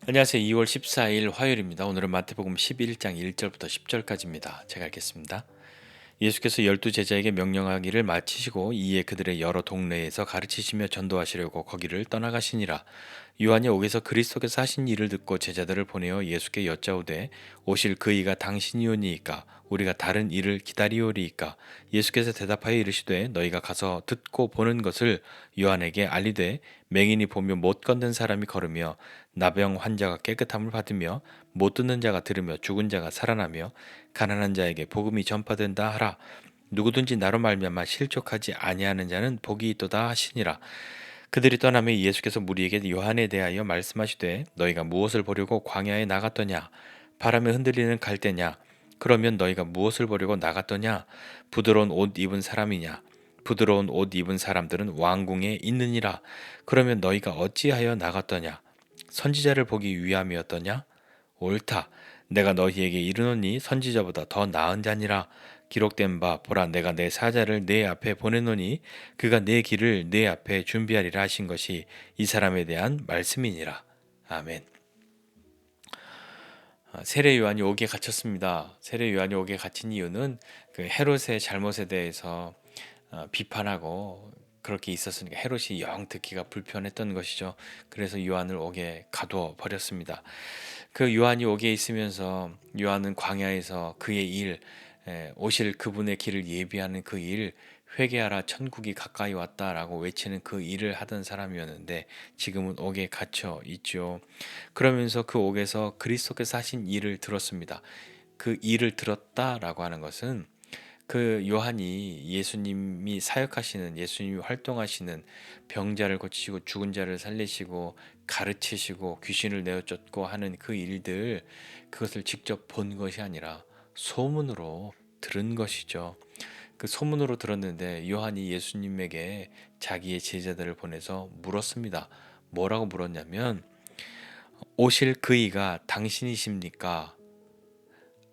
안녕하세요. 2월 14일 화요일입니다. 오늘은 마태복음 11장 1절부터 10절까지입니다. 제가 읽겠습니다. 예수께서 열두 제자에게 명령하기를 마치시고 이에 그들의 여러 동네에서 가르치시며 전도하시려고 거기를 떠나가시니라. 요한이 옥에서 그리스도께서 하신 일을 듣고 제자들을 보내어 예수께 여짜오되 오실 그 이가 당신이오니이까 우리가 다른 일을 기다리오리이까. 예수께서 대답하여 이르시되 너희가 가서 듣고 보는 것을 요한에게 알리되 맹인이 보며 못 걷는 사람이 걸으며 나병 환자가 깨끗함을 받으며 못 듣는 자가 들으며 죽은 자가 살아나며 가난한 자에게 복음이 전파된다 하라. 누구든지 나로 말미암아 실족하지 아니하는 자는 복이 있도다 하시니라. 그들이 떠나며 예수께서 무리에게 요한에 대하여 말씀하시되 너희가 무엇을 보려고 광야에 나갔더냐? 바람에 흔들리는 갈대냐? 그러면 너희가 무엇을 보려고 나갔더냐? 부드러운 옷 입은 사람이냐? 부드러운 옷 입은 사람들은 왕궁에 있느니라. 그러면 너희가 어찌하여 나갔더냐? 선지자를 보기 위함이었더냐? 옳다. 내가 너희에게 이르노니 선지자보다 더 나은 자니라. 기록된 바 보라 내가 내 사자를 내 앞에 보내노니 그가 내 길을 내 앞에 준비하리라 하신 것이 이 사람에 대한 말씀이니라. 아멘. 세례 요한이 옥에 갇혔습니다. 세례 요한이 옥에 갇힌 이유는 그 헤롯의 잘못에 대해서 비판하고 그렇게 있었으니까 헤롯이 영 듣기가 불편했던 것이죠. 그래서 요한을 옥에 가두어 버렸습니다. 그 요한이 옥에 있으면서 요한은 광야에서 그의 일, 오실 그분의 길을 예비하는 그 일, 회개하라 천국이 가까이 왔다라고 외치는 그 일을 하던 사람이었는데 지금은 옥에 갇혀 있죠. 그러면서 그 옥에서 그리스도께서 하신 일을 들었습니다. 그 일을 들었다라고 하는 것은 그 요한이 예수님이 사역하시는 예수님이 활동하시는 병자를 고치시고 죽은 자를 살리시고 가르치시고 귀신을 내어쫓고 하는 그 일들 그것을 직접 본 것이 아니라 소문으로 들은 것이죠. 그 소문으로 들었는데 요한이 예수님에게 자기의 제자들을 보내서 물었습니다. 뭐라고 물었냐면 오실 그 이가 당신이십니까?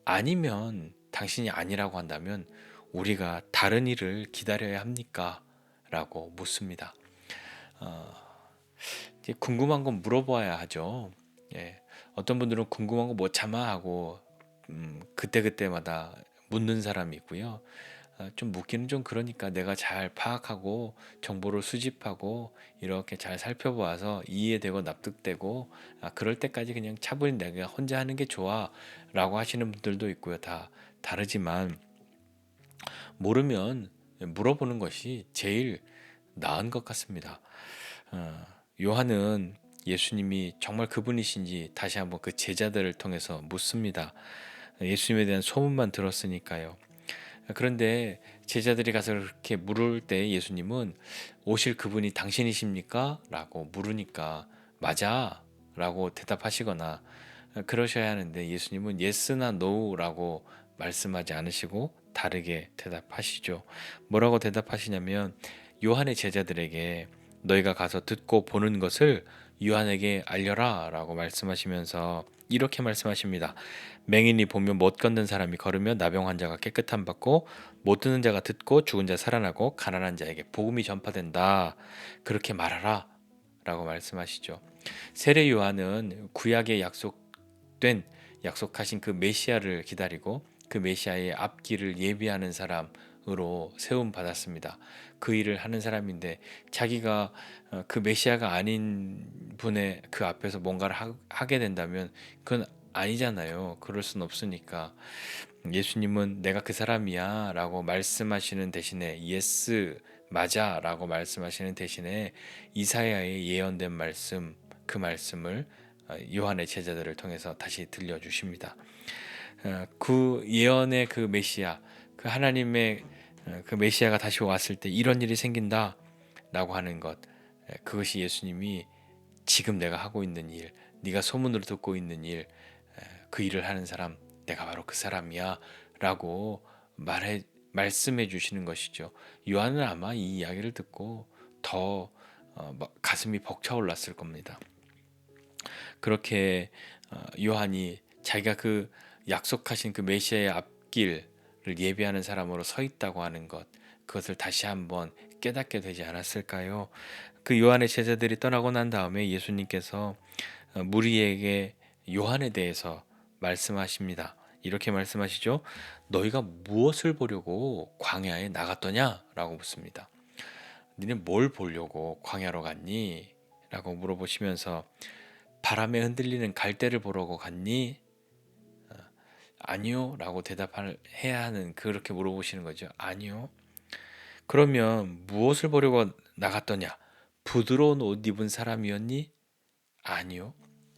아니면 당신이 아니라고 한다면 우리가 다른 일을 기다려야 합니까? 라고 묻습니다. 어, 이제 궁금한 건 물어봐야 하죠. 예, 어떤 분들은 궁금한 거 뭐 참아 하고 그때그때마다 묻는 사람이 있고요. 좀 묻기는 좀 그러니까 내가 잘 파악하고 정보를 수집하고 이렇게 잘 살펴봐서 이해되고 납득되고 그럴 때까지 그냥 차분히 내가 혼자 하는 게 좋아 라고 하시는 분들도 있고요. 다 다르지만 모르면 물어보는 것이 제일 나은 것 같습니다. 어, 요한은 예수님이 정말 그분이신지 다시 한번 그 제자들을 통해서 묻습니다. 예수님에 대한 소문만 들었으니까요. 그런데 제자들이 가서 그렇게 물을 때 예수님은 오실 그분이 당신이십니까? 라고 물으니까 맞아 라고 대답하시거나 그러셔야 하는데 예수님은 yes나 no라고 말씀하지 않으시고 다르게 대답하시죠. 뭐라고 대답하시냐면 요한의 제자들에게 너희가 가서 듣고 보는 것을 요한에게 알려라 라고 말씀하시면서 이렇게 말씀하십니다. 맹인이 보면 못 걷는 사람이 걸으며 나병 환자가 깨끗함 받고 못 듣는 자가 듣고 죽은 자 살아나고 가난한 자에게 복음이 전파된다. 그렇게 말하라 라고 말씀하시죠. 세례 요한은 구약에 약속하신 그 메시아를 기다리고 그 메시아의 앞길을 예비하는 사람으로 세움 받았습니다. 그 일을 하는 사람인데 자기가 그 메시아가 아닌 분의 그 앞에서 뭔가를 하게 된다면 그건 아니잖아요. 그럴 순 없으니까 예수님은 내가 그 사람이야 라고 말씀하시는 대신에 예스 맞아 라고 말씀하시는 대신에 이사야의 예언된 말씀 그 말씀을 요한의 제자들을 통해서 다시 들려주십니다. 그 예언의 그 메시아 그 하나님의 그 메시아가 다시 왔을 때 이런 일이 생긴다 라고 하는 것 그것이 예수님이 지금 내가 하고 있는 일 네가 소문으로 듣고 있는 일 그 일을 하는 사람 내가 바로 그 사람이야 라고 말씀해 주시는 것이죠. 요한은 아마 이 이야기를 듣고 더 가슴이 벅차올랐을 겁니다. 그렇게 요한이 자기가 그 약속하신 그 메시아의 앞길을 예비하는 사람으로 서 있다고 하는 것 그것을 다시 한번 깨닫게 되지 않았을까요? 그 요한의 제자들이 떠나고 난 다음에 예수님께서 무리에게 요한에 대해서 말씀하십니다. 이렇게 말씀하시죠. 너희가 무엇을 보려고 광야에 나갔더냐? 라고 묻습니다. 니네 뭘 보려고 광야로 갔니? 라고 물어보시면서 바람에 흔들리는 갈대를 보려고 갔니? 아니요. 라고 해야 하는 그렇게 물어보시는 거죠. 아니요. 그러면 무엇을 보려고 나갔더냐? 부드러운 옷 입은 사람이었니? 아니요.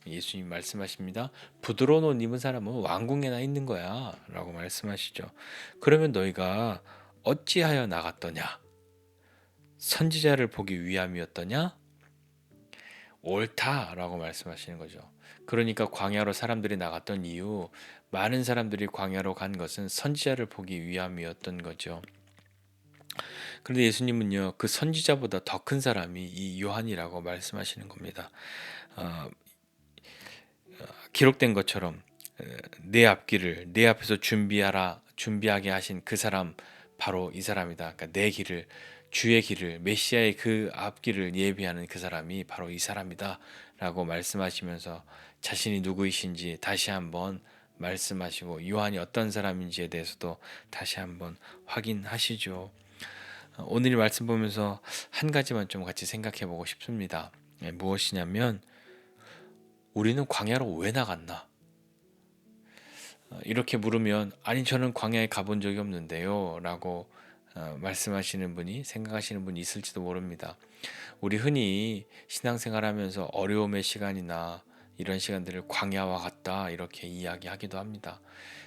예수님 말씀하십니다. 부드러운 옷 입은 사람은 왕궁에나 있는 거야. 라고 말씀하시죠. 그러면 너희가 어찌하여 나갔더냐? 선지자를 보기 위함이었더냐? 옳다라고 말씀하시는 거죠. 그러니까 광야로 사람들이 나갔던 이유, 많은 사람들이 광야로 간 것은 선지자를 보기 위함이었던 거죠. 그런데 예수님은요, 그 선지자보다 더 큰 사람이 이 요한이라고 말씀하시는 겁니다. 어, 기록된 것처럼 내 앞길을 내 앞에서 준비하게 하신 그 사람 바로 이 사람이다. 그러니까 내 길을 주의 길을 메시아의 그 앞길을 예비하는 그 사람이 바로 이 사람이다라고 말씀하시면서 자신이 누구이신지 다시 한번 말씀하시고 요한이 어떤 사람인지에 대해서도 다시 한번 확인하시죠. 오늘 이 말씀 보면서 한 가지만 좀 같이 생각해 보고 싶습니다. 무엇이냐면 우리는 광야로 왜 나갔나? 이렇게 물으면 아니 저는 광야에 가본 적이 없는데요 라고 말씀하시는 분이 생각하시는 분이 있을지도 모릅니다. 우리 흔히 신앙생활하면서 어려움의 시간이나 이런 시간들을 광야와 같다 이렇게 이야기하기도 합니다.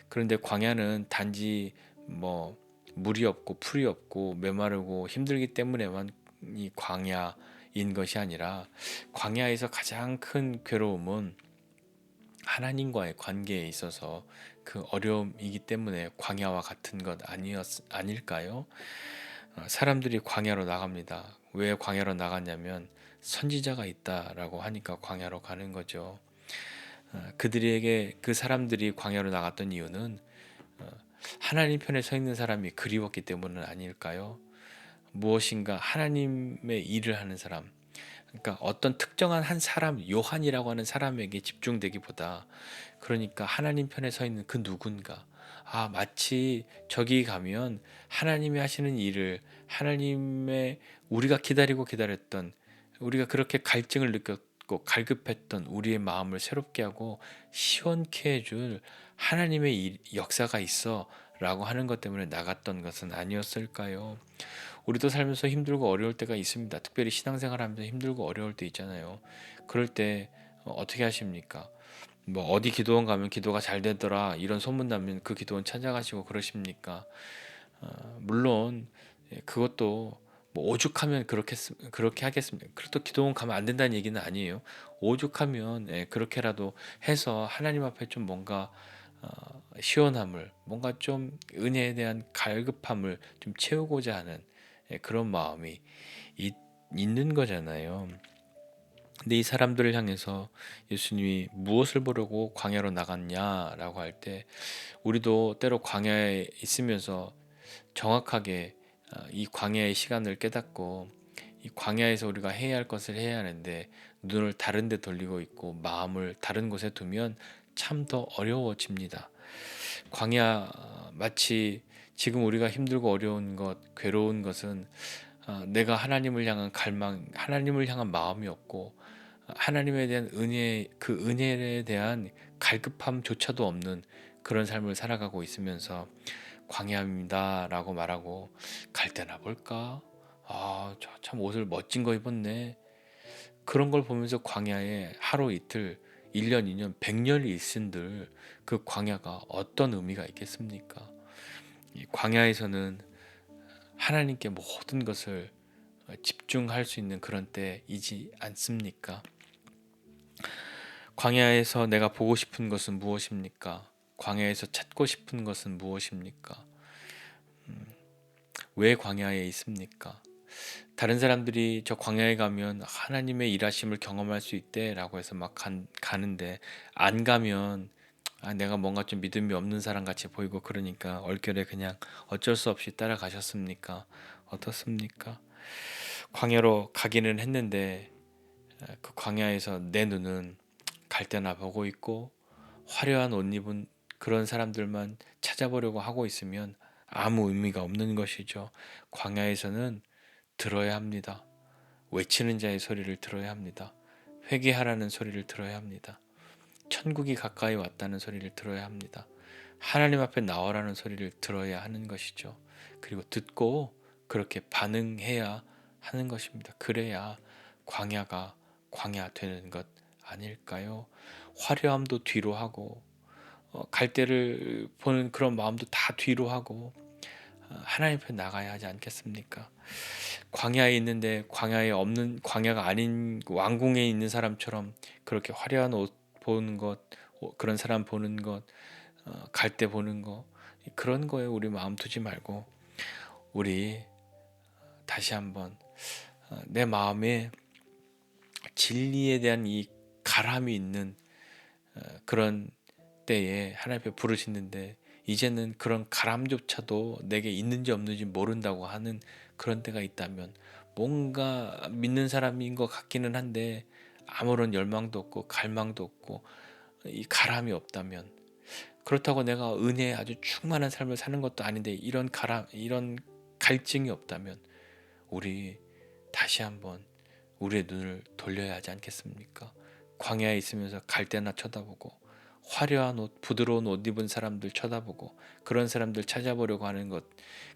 그런데 광야는 단지 뭐 물이 없고 풀이 없고 메마르고 힘들기 때문에만 이 광야인 것이 아니라 광야에서 가장 큰 괴로움은 하나님과의 관계에 있어서 그 어려움이기 때문에 광야와 같은 것 아닐까요? 사람들이 광야로 나갑니다. 왜 광야로 나갔냐면 선지자가 있다라고 하니까 광야로 가는 거죠. 그들에게 그 사람들이 광야로 나갔던 이유는 하나님 편에 서 있는 사람이 그리웠기 때문은 아닐까요? 무엇인가 하나님의 일을 하는 사람, 그러니까 어떤 특정한 한 사람, 요한이라고 하는 사람에게 집중되기보다 그러니까 하나님 편에 서 있는 그 누군가 마치 저기 가면 하나님이 하시는 일을 하나님의 우리가 기다렸던 우리가 그렇게 갈증을 느꼈고 갈급했던 우리의 마음을 새롭게 하고 시원케 해줄 하나님의 역사가 있어 라고 하는 것 때문에 나갔던 것은 아니었을까요? 우리도 살면서 힘들고 어려울 때가 있습니다. 특별히 신앙생활 하면서 힘들고 어려울 때 있잖아요. 그럴 때 어떻게 하십니까? 뭐 어디 기도원 가면 기도가 잘 되더라 이런 소문 나면 그 기도원 찾아가시고 그러십니까? 물론 그것도 뭐 오죽하면 그렇게 하겠습니까? 그래도 기도원 가면 안 된다는 얘기는 아니에요. 오죽하면 그렇게라도 해서 하나님 앞에 좀 뭔가 시원함을 뭔가 좀 은혜에 대한 갈급함을 좀 채우고자 하는 그런 마음이 있는 거잖아요. 근데 이 사람들을 향해서 예수님이 무엇을 보려고 광야로 나갔냐라고 할 때 우리도 때로 광야에 있으면서 정확하게 이 광야의 시간을 깨닫고 이 광야에서 우리가 해야 할 것을 해야 하는데 눈을 다른 데 돌리고 있고 마음을 다른 곳에 두면 참 더 어려워집니다. 광야 마치 지금 우리가 힘들고 어려운 것, 괴로운 것은 내가 하나님을 향한 갈망, 하나님을 향한 마음이 없고 하나님에 대한 그 은혜에 대한 갈급함조차도 없는 그런 삶을 살아가고 있으면서 광야입니다라고 말하고 갈 때나 볼까? 저 참 옷을 멋진 거 입었네. 그런 걸 보면서 광야에 하루 이틀, 1년, 2년, 100년이 있은들 그 광야가 어떤 의미가 있겠습니까? 이 광야에서는 하나님께 모든 것을 집중할 수 있는 그런 때이지 않습니까? 광야에서 내가 보고 싶은 것은 무엇입니까? 광야에서 찾고 싶은 것은 무엇입니까? 왜 광야에 있습니까? 다른 사람들이 저 광야에 가면 하나님의 일하심을 경험할 수 있대라고 해서 막 가는데 안 가면 내가 뭔가 좀 믿음이 없는 사람 같이 보이고 그러니까 얼결에 그냥 어쩔 수 없이 따라가셨습니까? 어떻습니까? 광야로 가기는 했는데 그 광야에서 내 눈은 갈대나 보고 있고 화려한 옷 입은 그런 사람들만 찾아보려고 하고 있으면 아무 의미가 없는 것이죠. 광야에서는 들어야 합니다. 외치는 자의 소리를 들어야 합니다. 회개하라는 소리를 들어야 합니다. 천국이 가까이 왔다는 소리를 들어야 합니다. 하나님 앞에 나오라는 소리를 들어야 하는 것이죠. 그리고 듣고 그렇게 반응해야 하는 것입니다. 그래야 광야가 광야 되는 것 아닐까요? 화려함도 뒤로 하고 갈대를 보는 그런 마음도 다 뒤로 하고 하나님 앞에 나가야 하지 않겠습니까? 광야에 있는데 광야에 없는 광야가 아닌 왕궁에 있는 사람처럼 그렇게 화려한 옷 보는 것, 그런 사람 보는 것, 갈대 보는 것 그런 거에 우리 마음 두지 말고 우리 다시 한번 내 마음에 진리에 대한 이 가람이 있는 그런 때에 하나님 앞에 부르시는데 이제는 그런 가람조차도 내게 있는지 없는지 모른다고 하는 그런 때가 있다면 뭔가 믿는 사람인 것 같기는 한데 아무런 열망도 없고 갈망도 없고 이 가람이 없다면 그렇다고 내가 은혜에 아주 충만한 삶을 사는 것도 아닌데 이런 가람 이런 갈증이 없다면 우리 다시 한번 우리의 눈을 돌려야 하지 않겠습니까? 광야에 있으면서 갈대나 쳐다보고 화려한 옷, 부드러운 옷 입은 사람들 쳐다보고 그런 사람들 찾아보려고 하는 것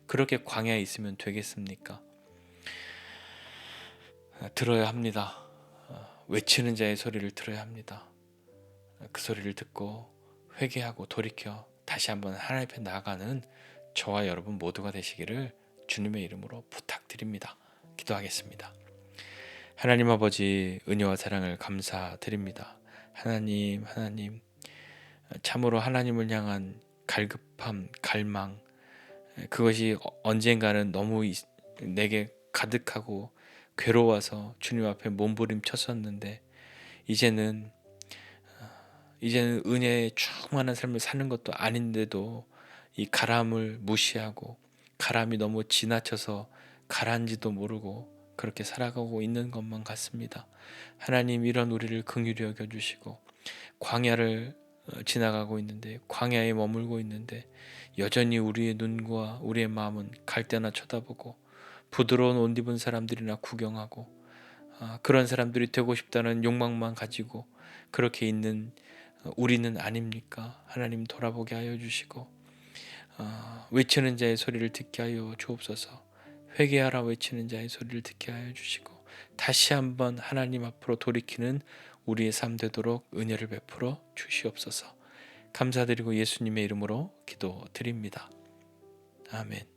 그렇게 광야에 있으면 되겠습니까? 들어야 합니다. 외치는 자의 소리를 들어야 합니다. 그 소리를 듣고 회개하고 돌이켜 다시 한번 하나님 앞에 나아가는 저와 여러분 모두가 되시기를 주님의 이름으로 부탁드립니다. 기도하겠습니다. 하나님 아버지 은혜와 사랑을 감사드립니다. 하나님 참으로 하나님을 향한 갈급함, 갈망 그것이 언젠가는 너무 내게 가득하고 괴로워서 주님 앞에 몸부림쳤었는데 이제는 은혜에 충만한 삶을 사는 것도 아닌데도 이 가람을 무시하고 가람이 너무 지나쳐서 가라앉지도 모르고 그렇게 살아가고 있는 것만 같습니다. 하나님 이런 우리를 긍휼히 여겨주시고 광야를 지나가고 있는데 광야에 머물고 있는데 여전히 우리의 눈과 우리의 마음은 갈대나 쳐다보고 부드러운 옷 입은 사람들이나 구경하고 그런 사람들이 되고 싶다는 욕망만 가지고 그렇게 있는 우리는 아닙니까? 하나님 돌아보게 하여 주시고 외치는 자의 소리를 듣게 하여 주옵소서. 회개하라 외치는 자의 소리를 듣게 하여 주시고 다시 한번 하나님 앞으로 돌이키는 우리의 삶 되도록 은혜를 베풀어 주시옵소서. 감사드리고 예수님의 이름으로 기도드립니다. 아멘.